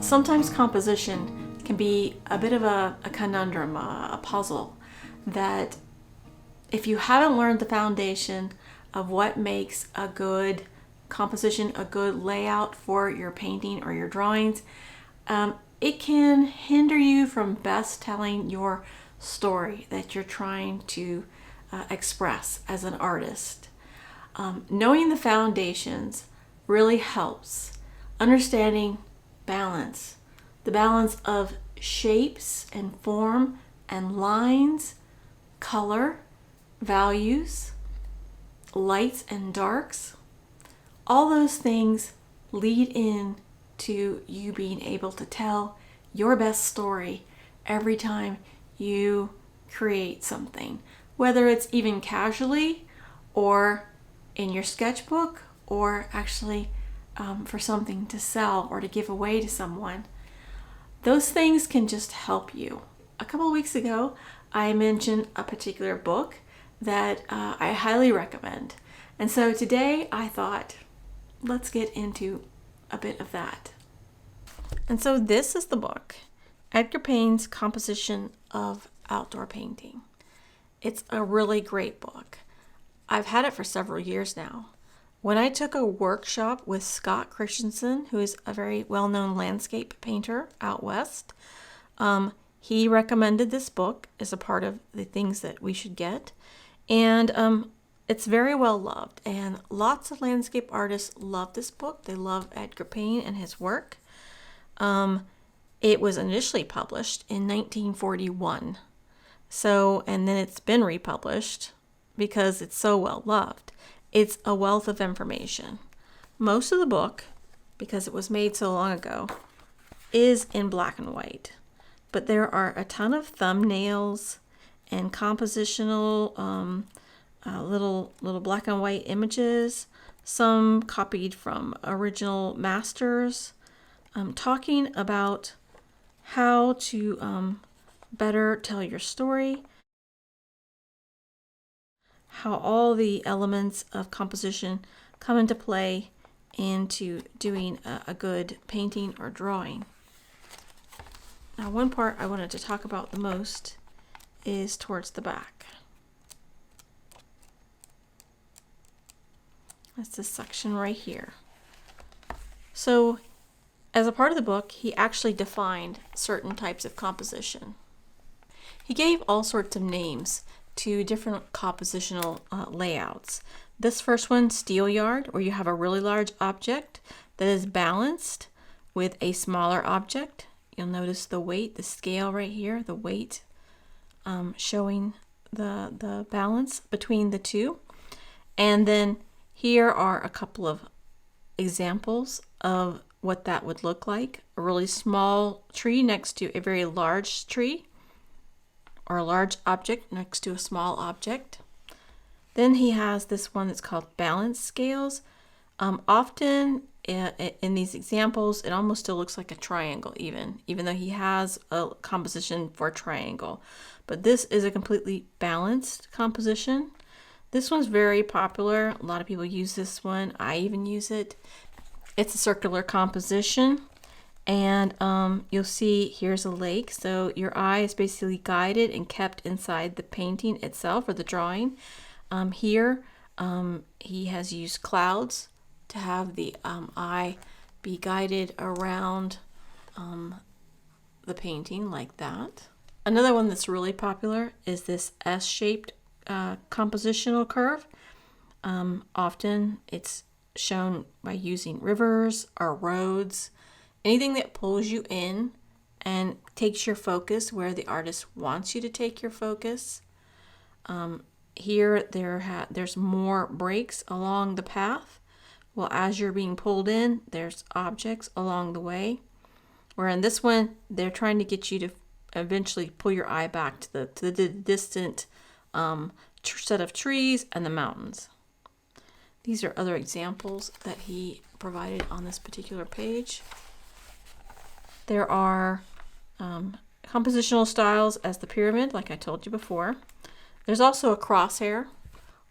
Sometimes composition can be a bit of a conundrum, a puzzle, that if you haven't learned the foundation of what makes a good composition, a good layout for your painting or your drawings, it can hinder you from best telling your story that you're trying to express as an artist. Knowing the foundations really helps. Understanding balance, the balance of shapes and form and lines, color, values, lights and darks, all those things lead in to you being able to tell your best story every time you create something, whether it's even casually or in your sketchbook or actually for something to sell or to give away to someone. Those things can just help you. A couple of weeks ago, I mentioned a particular book that I highly recommend. And so today I thought, let's get into a bit of that. And so this is the book, Edgar Payne's Composition of Outdoor Painting. It's a really great book. I've had it for several years now. When I took a workshop with Scott Christensen, who is a very well-known landscape painter out west, he recommended this book as a part of the things that we should get. And it's very well loved. And lots of landscape artists love this book. They love Edgar Payne and his work. It was initially published in 1941. And then it's been republished because it's so well loved. It's a wealth of information. Most of the book, because it was made so long ago, is in black and white. But there are a ton of thumbnails and compositional little black and white images, some copied from original masters, talking about how to better tell your story, how all the elements of composition come into play into doing a good painting or drawing. Now, one part I wanted to talk about the most is towards the back. That's this section right here. So, as a part of the book, he actually defined certain types of composition. He gave all sorts of names to different compositional layouts. This first one, steel yard, where you have a really large object that is balanced with a smaller object. You'll notice the weight, the scale right here, the weight showing the balance between the two. And then here are a couple of examples of what that would look like. A really small tree next to a very large tree, or a large object next to a small object. Then he has this one that's called balance scales. Often in these examples, it almost still looks like a triangle even though he has a composition for a triangle. But this is a completely balanced composition. This one's very popular. A lot of people use this one. I even use it. It's a circular composition. And you'll see here's a lake. So your eye is basically guided and kept inside the painting itself or the drawing. Here he has used clouds to have the eye be guided around the painting like that. Another one that's really popular is this S-shaped compositional curve. Often it's shown by using rivers or roads, anything that pulls you in and takes your focus where the artist wants you to take your focus. Here there's more breaks along the path. Well, as you're being pulled in, there's objects along the way. Where in this one, they're trying to get you to eventually pull your eye back to the distant set of trees and the mountains. These are other examples that he provided on this particular page. There are compositional styles as the pyramid, like I told you before. There's also a crosshair,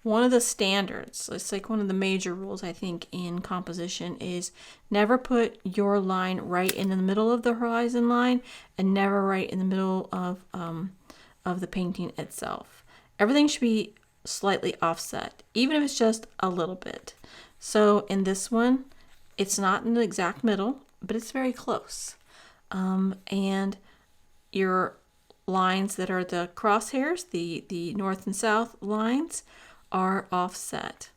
one of the standards, it's like one of the major rules I think in composition, is never put your line right in the middle of the horizon line and never right in the middle of the painting itself. Everything should be slightly offset, even if it's just a little bit. So in this one, it's not in the exact middle, but it's very close. And your lines that are the crosshairs, the north and south lines, are offset.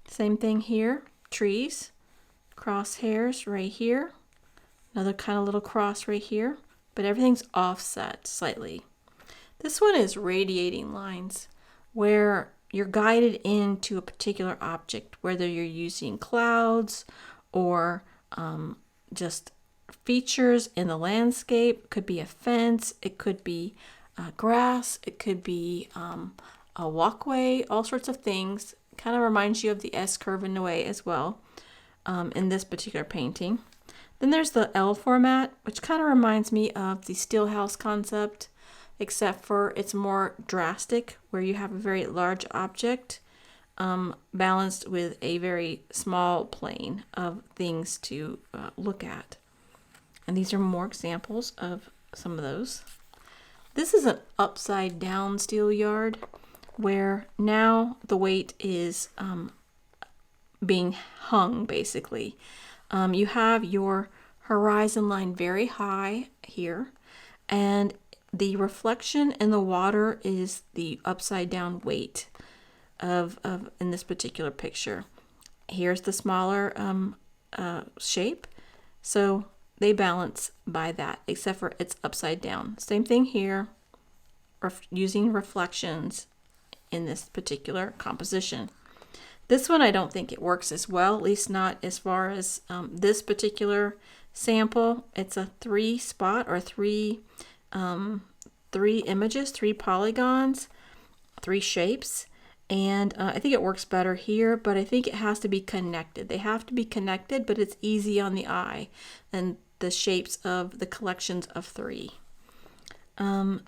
Same thing here, trees, crosshairs right here, another kind of little cross right here, but everything's offset slightly. This one is radiating lines, where you're guided into a particular object, whether you're using clouds or just features in the landscape. It could be a fence, it could be grass, it could be a walkway, all sorts of things. Kind of reminds you of the S curve in a way as well in this particular painting. Then there's the L format, which kind of reminds me of the Steelhouse concept, except for it's more drastic, where you have a very large object balanced with a very small plane of things to look at. And these are more examples of some of those. This is an upside down steel yard, where now the weight is being hung, basically. You have your horizon line very high here, and the reflection in the water is the upside down weight of in this particular picture. Here's the smaller shape, so they balance by that, except for it's upside down. Same thing here, using reflections in this particular composition. This one, I don't think it works as well, at least not as far as this particular sample. It's a 3-spot or three images, 3 polygons, 3 shapes. And I think it works better here, but I think it has to be connected. They have to be connected, but it's easy on the eye than the shapes of the collections of 3.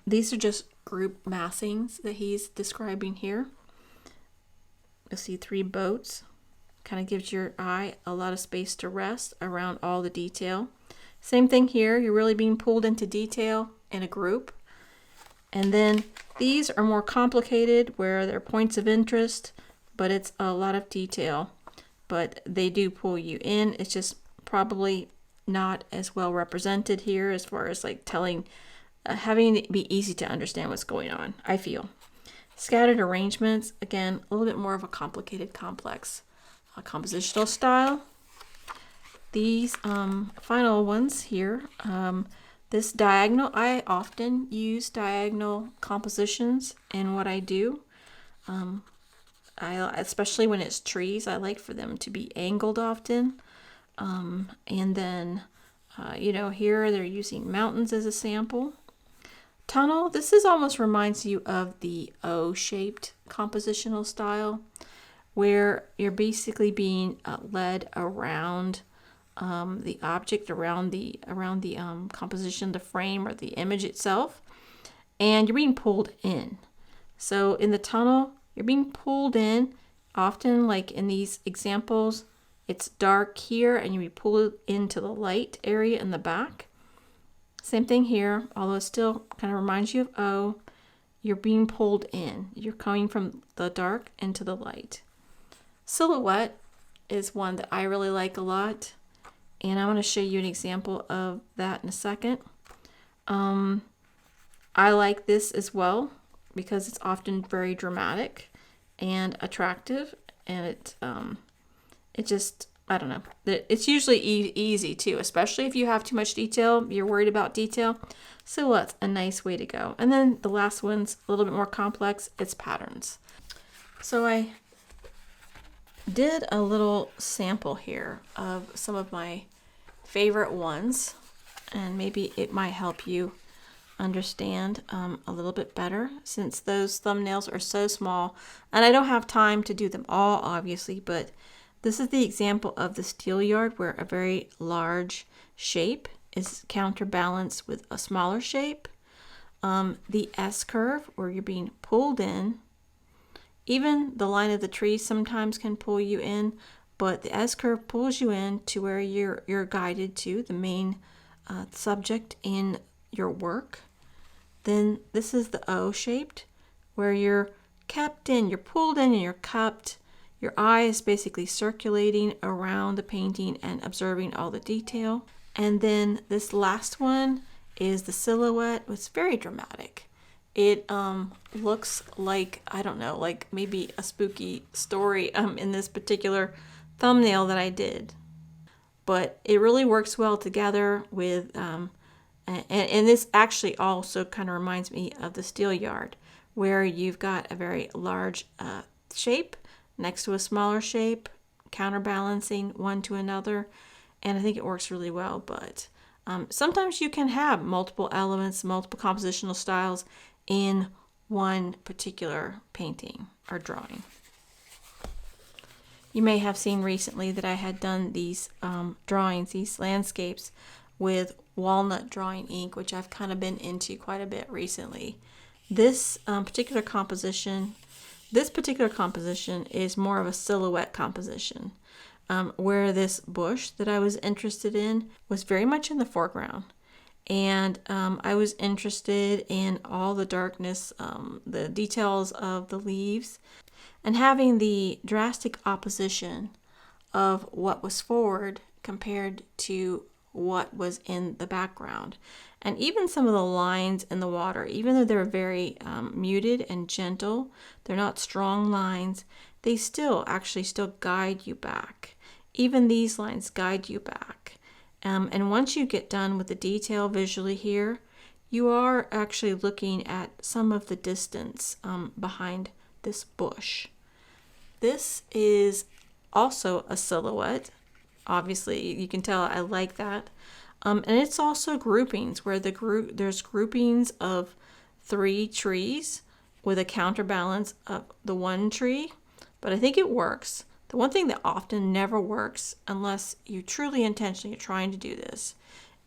These are just group massings that he's describing here. You'll see 3 boats. Kind of gives your eye a lot of space to rest around all the detail. Same thing here, you're really being pulled into detail in a group. And then these are more complicated, where they're points of interest, but it's a lot of detail. But they do pull you in. It's just probably not as well represented here as far as like telling, having it be easy to understand what's going on, I feel. Scattered arrangements, again, a little bit more of a complicated, complex compositional style. These final ones here, this diagonal, I often use diagonal compositions in what I do. Especially when it's trees, I like for them to be angled often. And then, here they're using mountains as a sample. Tunnel, this almost reminds you of the O-shaped compositional style, where you're basically being led around the object, around the composition, the frame, or the image itself, and you're being pulled in. So in the tunnel, you're being pulled in. Often, like in these examples, it's dark here, and you be pulled into the light area in the back. Same thing here, although it still kind of reminds you of O. You're being pulled in. You're coming from the dark into the light. Silhouette is one that I really like a lot, and I want to show you an example of that in a second. I like this as well because it's often very dramatic and attractive, and it just, I don't know. It's usually easy too, especially if you have too much detail, you're worried about detail. Silhouette's a nice way to go. And then the last one's a little bit more complex. It's patterns. So I did a little sample here of some of my favorite ones, and maybe it might help you understand a little bit better, since those thumbnails are so small and I don't have time to do them all, obviously, but this is the example of the steel yard, where a very large shape is counterbalanced with a smaller shape. The S curve, where you're being pulled in, Even the line of the tree sometimes can pull you in, but the S-curve pulls you in to where you're guided to the main subject in your work. Then this is the O-shaped, where you're kept in, you're pulled in and you're cupped. Your eye is basically circulating around the painting and observing all the detail. And then this last one is the silhouette. It's very dramatic. It looks like, I don't know, like maybe a spooky story in this particular thumbnail that I did. But it really works well together with, and this actually also kind of reminds me of the Steelyard, where you've got a very large shape next to a smaller shape, counterbalancing one to another, and I think it works really well. But sometimes you can have multiple elements, multiple compositional styles in one particular painting or drawing. You may have seen recently that I had done these drawings, these landscapes, with walnut drawing ink, which I've kind of been into quite a bit recently. This particular composition is more of a silhouette composition, where this bush that I was interested in was very much in the foreground. And I was interested in all the darkness, the details of the leaves, and having the drastic opposition of what was forward compared to what was in the background. And even some of the lines in the water, even though they're very muted and gentle, they're not strong lines, they still guide you back. Even these lines guide you back. And once you get done with the detail visually here, you are actually looking at some of the distance behind this bush. This is also a silhouette. Obviously, you can tell I like that. And it's also groupings, where there's groupings of 3 trees with a counterbalance of the one tree. But I think it works. The one thing that often never works, unless you truly intentionally are trying to do this,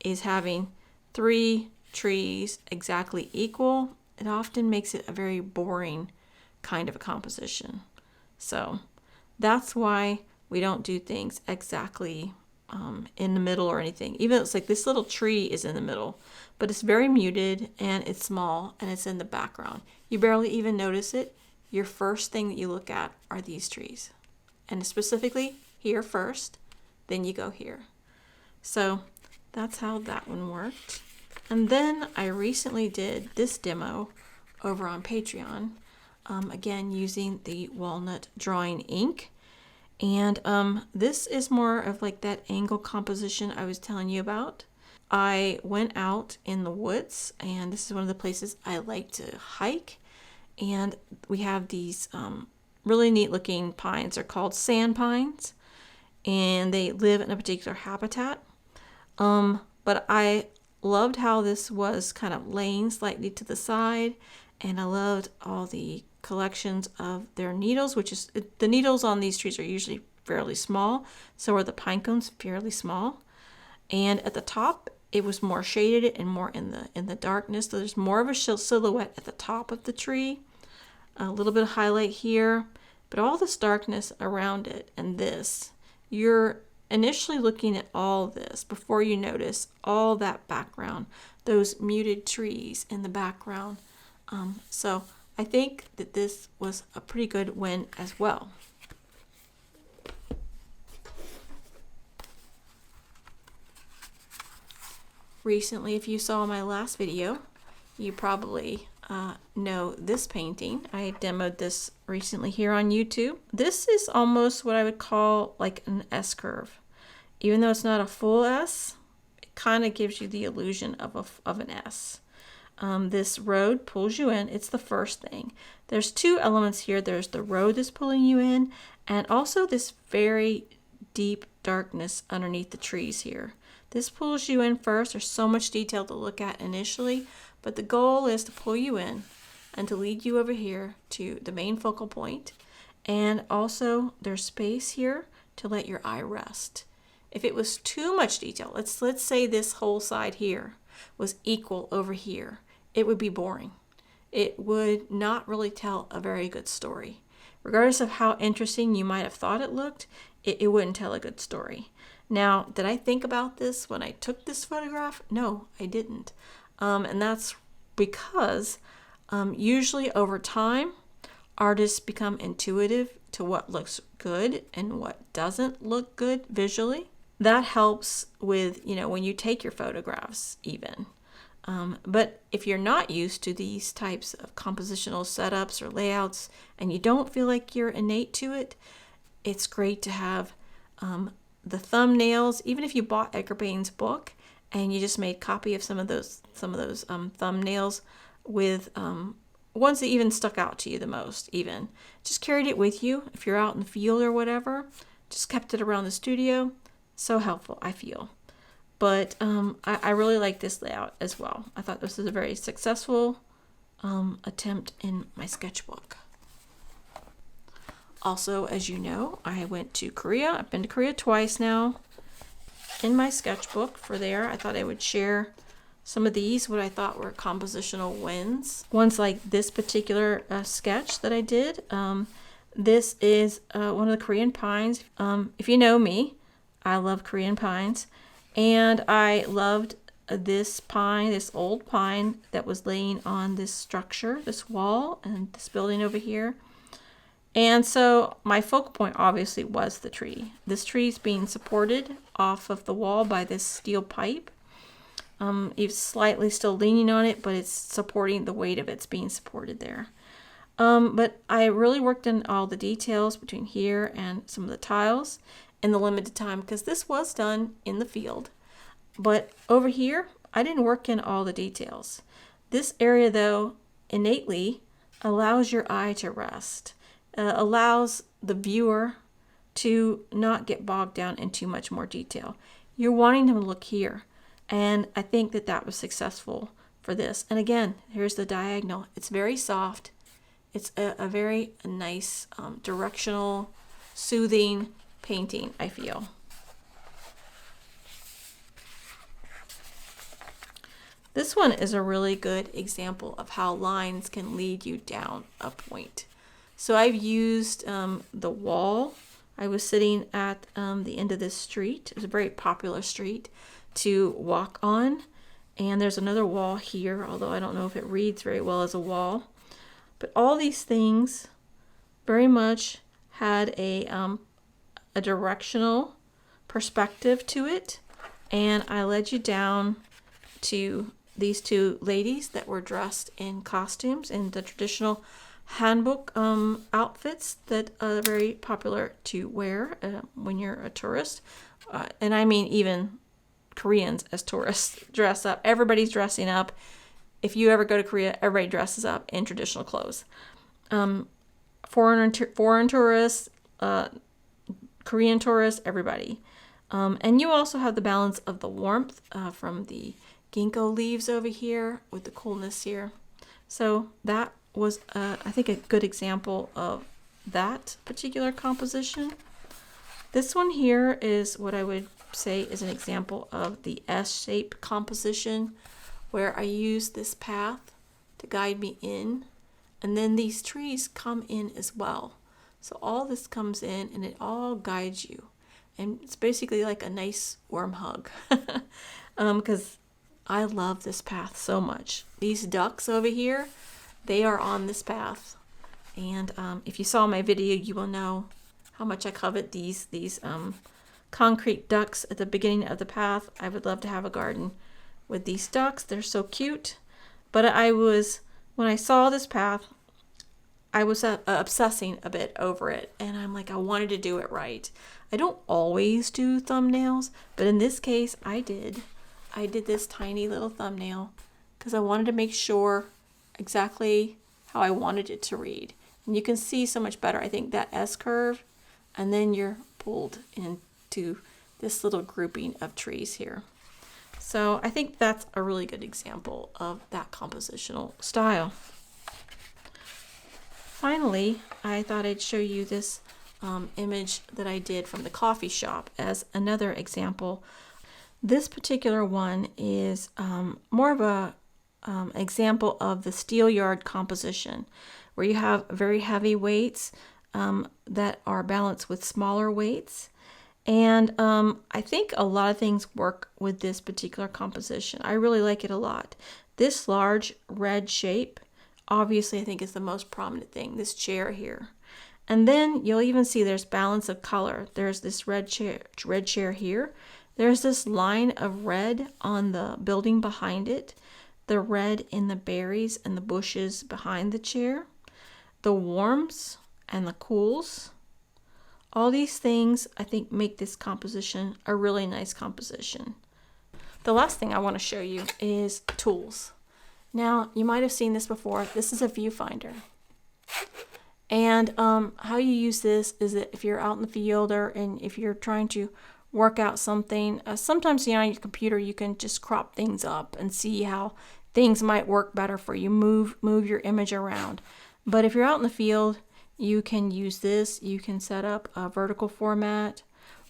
is having 3 trees exactly equal. It often makes it a very boring kind of a composition. So that's why we don't do things exactly in the middle or anything. Even it's like this little tree is in the middle, but it's very muted and it's small and it's in the background. You barely even notice it. Your first thing that you look at are these trees. And specifically here first, then you go here. So that's how that one worked. And then I recently did this demo over on Patreon, again using the walnut drawing ink. And this is more of like that angle composition I was telling you about. I went out in the woods, and this is one of the places I like to hike. And we have these really neat looking pines. They're called sand pines, and they live in a particular habitat. But I loved how this was kind of laying slightly to the side, and I loved all the collections of their needles, which is, the needles on these trees are usually fairly small, so are the pine cones fairly small. And at the top, it was more shaded and more in the darkness, so there's more of a silhouette at the top of the tree. A little bit of highlight here, but all this darkness around it. And this, you're initially looking at all this before you notice all that background, those muted trees in the background. So I think that this was a pretty good win as well. Recently, if you saw my last video, you probably know this painting. I demoed this recently here on YouTube. This is almost what I would call like an S curve. Even though it's not a full S, it kind of gives you the illusion of an S. This road pulls you in. It's the first thing. There's 2 elements here. There's the road that's pulling you in, and also this very deep darkness underneath the trees here. This pulls you in first. There's so much detail to look at initially, but the goal is to pull you in and to lead you over here to the main focal point. And also there's space here to let your eye rest. If it was too much detail, let's say this whole side here was equal over here, it would be boring. It would not really tell a very good story. regardless of how interesting you might have thought it looked, it wouldn't tell a good story. Now, did I think about this when I took this photograph? No, I didn't. And that's because usually over time, artists become intuitive to what looks good and what doesn't look good visually. That helps with, when you take your photographs even. But if you're not used to these types of compositional setups or layouts and you don't feel like you're innate to it, it's great to have the thumbnails. Even if you bought Edgar Payne's book and you just made a copy of some of those thumbnails with ones that even stuck out to you the most, even just carried it with you if you're out in the field or whatever, just kept it around the studio. So helpful, I feel. But I really like this layout as well. I thought this was a very successful attempt in my sketchbook. Also, as you know, I went to Korea. I've been to Korea twice now. In my sketchbook for there, I thought I would share some of these, what I thought were compositional wins. Ones like this particular sketch that I did. This is one of the Korean pines. If you know me, I love Korean pines. And I loved this pine, this old pine that was laying on this structure, this wall, and this building over here. And so my focal point obviously was the tree. This tree is being supported off of the wall by this steel pipe. It's slightly still leaning on it, but it's supporting the weight of it's being supported there. But I really worked in all the details between here and some of the tiles in the limited time because this was done in the field. But over here, I didn't work in all the details. This area, though, innately allows your eye to rest, allows the viewer to not get bogged down in too much more detail. You're wanting them to look here, and I think that that was successful for this. And again, here's the diagonal. It's very soft. It's a very nice, directional, soothing painting, I feel. This one is a really good example of how lines can lead you down a point. So I've used the wall. I was sitting at the end of this street. It was a very popular street to walk on. And there's another wall here, although I don't know if it reads very well as a wall. But all these things very much had a directional perspective to it. And I led you down to these two ladies that were dressed in costumes in the traditional handbook outfits that are very popular to wear when you're a tourist. And I mean even Koreans as tourists dress up. Everybody's dressing up. If you ever go to Korea, everybody dresses up in traditional clothes. Foreign tourists, Korean tourists, everybody. And you also have the balance of the warmth from the ginkgo leaves over here with the coolness here. So that was, I think, a good example of that particular composition. This one here is what I would say is an example of the S-shape composition, where I use this path to guide me in, and then these trees come in as well. So all this comes in and it all guides you. And it's basically like a nice warm hug because I love this path so much. These ducks over here, they are on this path. And if you saw my video, you will know how much I covet these concrete ducks at the beginning of the path. I would love to have a garden with these ducks. They're so cute. But when I saw this path, I was obsessing a bit over it. And I'm like, I wanted to do it right. I don't always do thumbnails, but in this case, I did. I did this tiny little thumbnail because I wanted to make sure exactly how I wanted it to read. And you can see so much better, I think, that S curve, and then you're pulled into this little grouping of trees here. So I think that's a really good example of that compositional style. Finally, I thought I'd show you this image that I did from the coffee shop as another example. This particular one is more of a example of the steel yard composition, where you have very heavy weights that are balanced with smaller weights. And I think a lot of things work with this particular composition. I really like it a lot. This large red shape, obviously I think is the most prominent thing, this chair here. And then you'll even see there's balance of color. There's this red chair here. There's this line of red on the building behind it, the red in the berries and the bushes behind the chair, the warms and the cools. All these things, I think, make this composition a really nice composition. The last thing I want to show you is tools. Now, you might have seen this before. This is a viewfinder. And how you use this is that if you're out in the field and if you're trying to work out something, sometimes on your computer you can just crop things up and see how things might work better for you. Move your image around. But if you're out in the field, you can use this. You can set up a vertical format,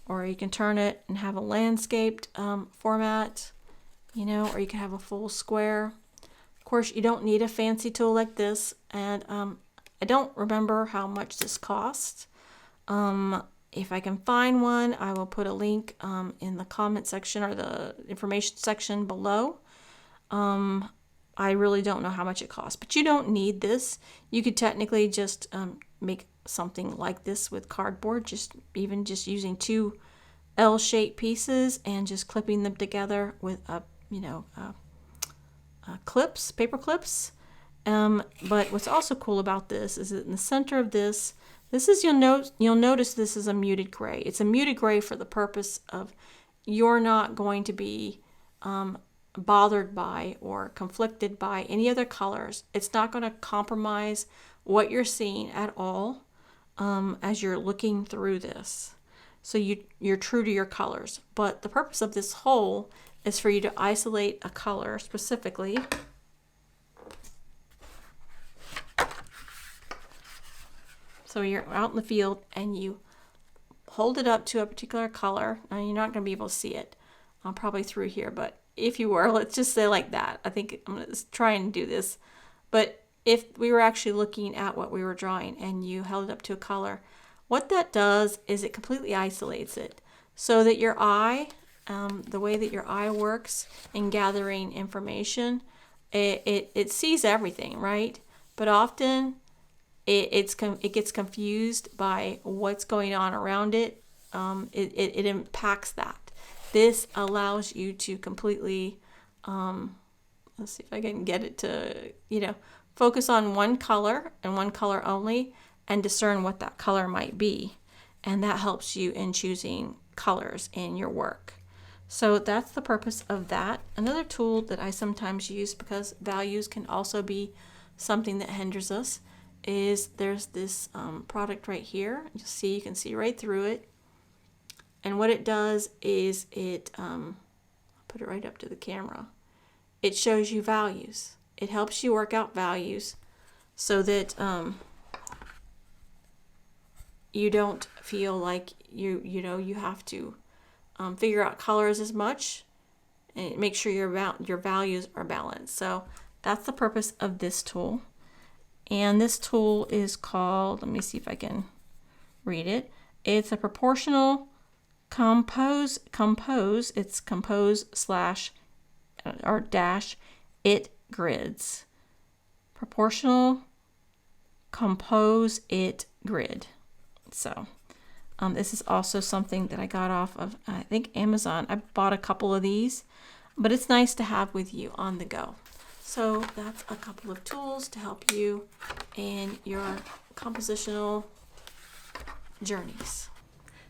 or you can turn it and have a landscaped format, or you can have a full square. Of course, you don't need a fancy tool like this, and I don't remember how much this costs. If I can find one, I will put a link in the comment section or the information section below. I really don't know how much it costs, but you don't need this. You could technically just make something like this with cardboard, just using two L-shaped pieces and just clipping them together with clips, paper clips. But what's also cool about this is that in the center of this is you'll notice this is a muted gray. It's a muted gray for the purpose of you're not going to be bothered by or conflicted by any other colors. It's not going to compromise what you're seeing at all as you're looking through this. So you're true to your colors. But the purpose of this hole is for you to isolate a color specifically. So you're out in the field and you hold it up to a particular color. Now you're not going to be able to see it probably through here, but if you were, let's just say like that. I think I'm going to try and do this. But if we were actually looking at what we were drawing and you held it up to a color, what that does is it completely isolates it so that your eye, the way that your eye works in gathering information, it sees everything, right? But often it gets confused by what's going on around it. It impacts that. This allows you to completely, let's see if I can get it to, focus on one color and one color only and discern what that color might be. And that helps you in choosing colors in your work. So that's the purpose of that. Another tool that I sometimes use, because values can also be something that hinders us, is there's this product right here. You can see right through it. And what it does is I'll put it right up to the camera. It shows you values. It helps you work out values so that you don't feel like you have to figure out colors as much, and make sure your values are balanced. So that's the purpose of this tool. And this tool is called, let me see if I can read it. It's a proportional compose. It's compose / it grids. Proportional compose it grid. So this is also something that I got off of, I think, Amazon. I bought a couple of these, but it's nice to have with you on the go. So that's a couple of tools to help you in your compositional journeys.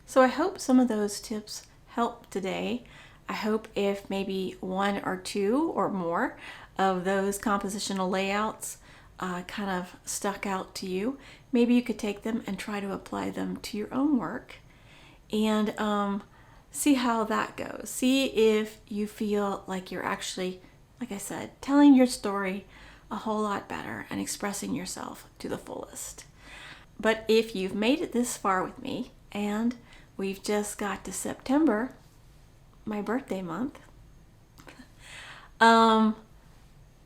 So I hope some of those tips help today. I hope if maybe one or two or more of those compositional layouts kind of stuck out to you, maybe you could take them and try to apply them to your own work and see how that goes. See if you feel like you're actually, like I said, telling your story a whole lot better and expressing yourself to the fullest. But if you've made it this far with me and we've just got to September, my birthday month,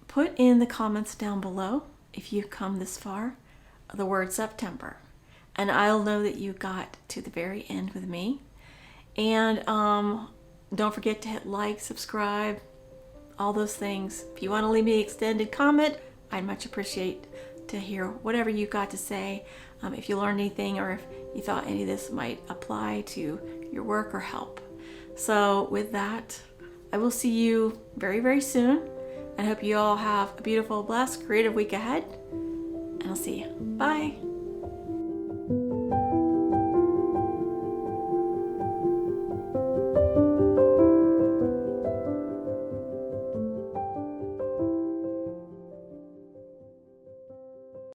put in the comments down below, if you've come this far, the word September. and I'll know that you got to the very end with me. And don't forget to hit like, subscribe, all those things. If you want to leave me an extended comment, I'd much appreciate to hear whatever you got to say. If you learned anything, or if you thought any of this might apply to your work or help. So with that, I will see you very, very soon. I hope you all have a beautiful, blessed, creative week ahead. And I'll see you. Bye.